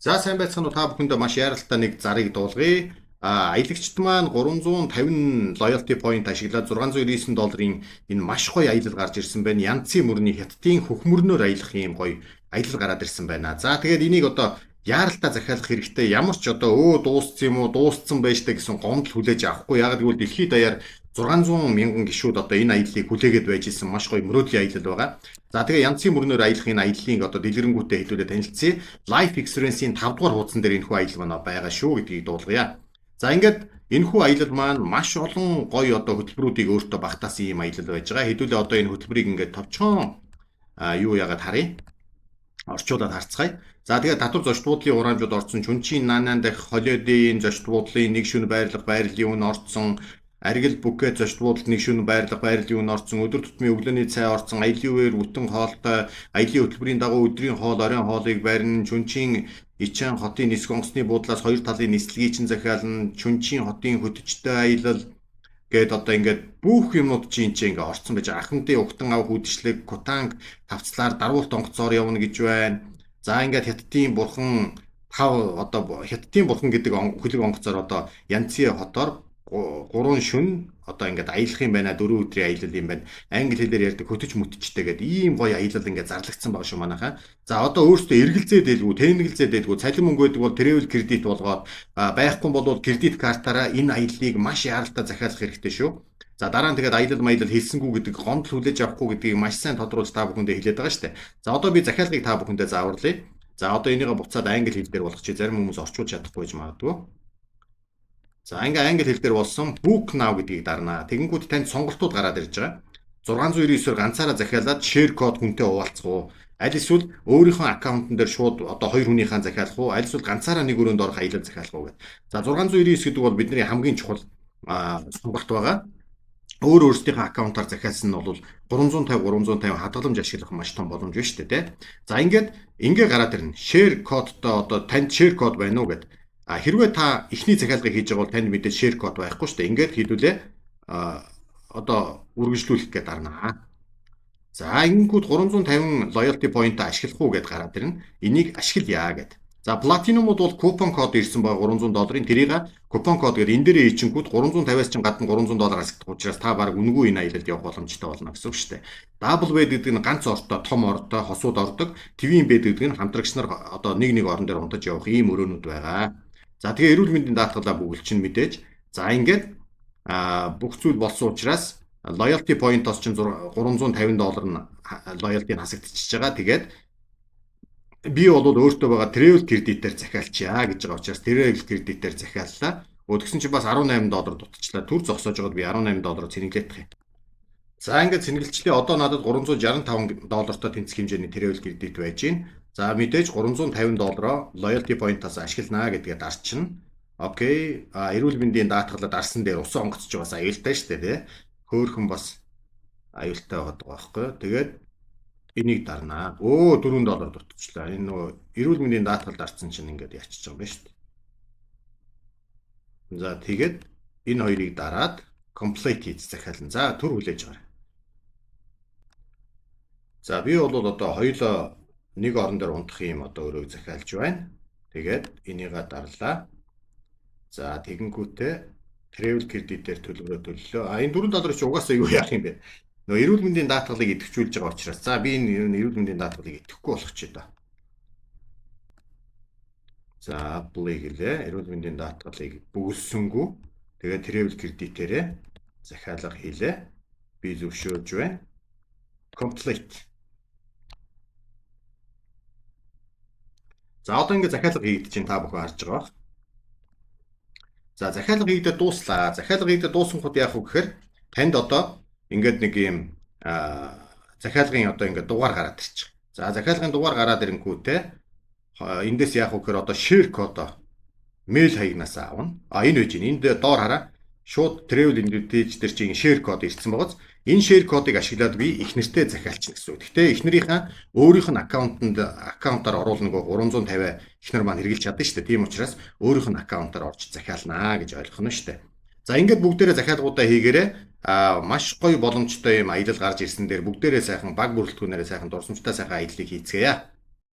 За сайн байцгаана уу та бүхэндээ маш яаралтай нэг зарыг дуулгая. Аялагчд маань 350 loyalty point ашиглаад $699 энэ маш гоё аялал гарч ирсэн байна. Янцын мөрний хятадын хөхмөрнөөр аялах юм гоё аялал гараад ирсэн байна. За тэгээд энийг одоо яаралтай захиалах хэрэгтэй. Ямар ч одоо дууссан юм уу, дууссан байж та гэсэн гомдол хүлээж авахгүй. Яг гэвэл дэлхийд даяар 600 мянган гишүүд одоо энэ аяллыг хүлээгээд байж исэн маш гоё мөрөөдлийн аялал байгаа. За тэгээ янцын мөрнөөр аялах энэ аяллыг одоо дэлгэрэнгүүтээ хэлүүлээд танилцъя. Life Experience-ийн 5 дугаар хуудсан дээр энэхүү аялал манай байгаа шүү гэдгийг дуулгая. За ингээд энэхүү аялал маань маш олон гоё одоо хөтөлбөрүүдийг өөртөө багтаасан юм аялал байж байгаа. Хэдүүлээ одоо энэ хөтөлбөрийг ингээд товчхон юу яагаад харъя. Орчуулад харцгаая. За тэгээ татвар зочд буудлын урамжууд орсон, Чүнчийн наанан дах холиодын зочд буудлын нэг шөнө байрлах байрлалын үн орсон, Аргил бүкет зочд буудалд нэг шөнө байрлах байрлалын үн орсон, өдөр тутмын өглөөний цай орсон, аялын үеэр бүтэн хоолтой, аялын хөтөлбөрийн дагуу өдрийн хоол, оройн хоолыг барьна, Чүнчийн Ичаан хотын нисэх онгоцны буудлаас хоёр талын нислэгийг чинь захиална, Чүнчийн хотын хөтөчтэй аялал гээд одоо ингээд бүх юмнууд чинь ингээ орцсон байж ахмадын угтан ав хүдшлэг Кутанг тавцлаар дарвуулт онгоцоор явна гэж байна. За ингээд хятадын бурхан хятадын бурхан гэдэг хөлөг онгоцоор одоо Янцын хотоор 3 шөнө одоо ингээд аялах юм байна. 4 өдрийн аялал юм байна. Англи хэлээр ярьдаг хөтөч мөтчтэй гэдэг ийм гоё аялал ингээд зарлагдсан байгаа шүү манайхаа. За одоо өөртөө эргэлзээ дээлгүү, тэнэгэлзээ дээлгүү, цалин мөнгө байдаг бол travel credit болгоод байхгүй бол credit картаараа энэ аяллыг маш яаралтай захиалах хэрэгтэй шүү. За дараа нь тэгээд аялал маялал хэлсэнгүү гэдэг гомдол хүлээж авахгүй гэдгийг маш сайн тодруулж та бүхэндээ хэлээд байгаа шүү дээ. За одоо би захиалгыг та бүхэндээ зааварлая. За одоо энийг буцаад англи хэл дээр болгочих. Зарим хүмүүс орчуулж чадахгүй гэж магадгүй. За ингээ англи хэл дээр болсон book now гэдгийг дарнаа. Тэгэнгүүт танд сонголтууд гараад ирж байгаа. 699-оор ганцаараа захиалаад share code хүнтэй хуваалцах уу? Аль эсвэл өөрийнхөө аккаунтн дээр шууд одоо хоёр хүнийхээ захиалах уу? Аль эсвэл ганцаараа нэг өрөөнд орох аялал захиалах уу гэдэг. За 699 гэдэг бол бидний хамгийн чухал сонголт байгаа. Өөрсдийнхөө аккаунтаар захиалсан нь бол 350 хадгаламж ашиглах маш том боломж байна шүү дээ, тий. За ингээ гараад ирнэ. Share code-той одоо танд share code байна уу гэдэг. Хэрвээ та эхний захиалгыг хийж байгаа бол танд мэдээж share code байхгүй шүү дээ. Ингээд хийдүүлээ одоо үргэлжлүүлэх гээд дарнаа. За ингэнгүүт 350 loyalty point ашиглах уу гэд гараад ирнэ. Энийг ашиглая гэд. За platinum-уд бол купон код ирсэн байгаа $300-ын тэрийг купон код гэдэг энэ дээр ичингүүд 350-аас чинь гадна $300 асагдах учраас та баг үнгүй энэ аялалд явах боломжтой болно гэсэн үг шүү дээ. Double bed гэдэг нь ганц ортой, том ортой, хосууд ордог. Твин bed гэдэг нь хамтрагч нар одоо нэг орон дээр унтаж явах ийм өрөөнүүд байгаа. За тэгээ эрүүл мэндийн даатгалаа бүгэлчин мэдээж. За ингээд бүх зүйл болсон учраас loyalty point-оос чинь $350 нь loyalty-г хасагдчихж байгаа. Тэгээд би бол өөртөө байгаа travel credit-ээр захиалчаа гэж байгаа учраас travel credit-ээр захиаллаа. Тэгсэн чинь бас $18 дутчихлаа. Төр зогсоож байгаад би $18-оор цэнэглэх юм. За ингээд цэнэглэлчлээ. Одоо надад $365-тай тэнцэх хэмжээний travel credit байж гин. За мэдээж $350 loyalty point-аас ашигланаа гэдгээ дарчна. Окей. Эрүүл мэндийн даатгалад дарсан дээр усан онгоцж байгаас аюултай шүү дээ, тий. Хөөхөн бас аюултай байгаа байхгүй. Тэгээд энийг дарнаа. $4 дутчихлаа. Энэ нөгөө эрүүл мэндийн даатгалд дарсан чинь ингээд ячиж байгаа юм байна шүү дээ. За тэгээд энэ хоёрыг дараад complete хийж захиална. За төр хүлээж гараа. За би бол одоо хоёулаа нэг орон дээр унтах юм одоо өрөөг захиалж байна. Тэгээд энийг дарлаа. За тэгэнгүүтээ travel credit-ээр төлөлөө. Энэ $4 чи угаасаа юу яах юм бэ? Нөгөө эрүүл мэндийн даатгалыг идэвхжүүлж байгаа учраас за би энэ эрүүл мэндийн даатгалыг идэхгүй болох ч даа. За apply гэлээ. Эрүүл мэндийн даатгалыг бүгэлсэнгүү. Тэгээд travel credit-ээрээ захиалга хийлээ. Би зөвшөөрж байна. Complete. За одоо ингэ захиалга хийгдэж чинь та бүхэн харж байгаа. За захиалга хийгдээд дууслаа. Захиалга хийгдээд дуусанхууд яах вэ гэхээр танд одоо ингээд нэг юм захиалгын одоо ингээд дугаар гараад ирчих. За захиалгын дугаар гараад ирэнгүүтээ эндээс яах вэ гэхээр одоо share code mail хаягнаас аавна. Энэ үеж энд доор хараа. Шууд travel invitation дээр чинь share code ирсэн байгааз энэ share code-ыг ашиглаад би их нэртэй захиалчихна гэсэн үг. Гэхдээ эхнэрийнхээ өөрийнх нь аккаунтаар оруулна нөгөө 350 эхнэр маань хэрэгжилж чадна шүү дээ. Тийм учраас өөрийнх нь аккаунтаар орж захиалнаа гэж ойлгох нь шүү дээ. За ингээд бүгдээрээ захиалгуудаа хийгээрээ маш гоё боломжтой юм аялал гарч ирсэн дээр бүгдээрээ сайхан баг бүрэлдэхүүнээрээ сайхан дурсамжтай сайхан аяллыг хийцгээе.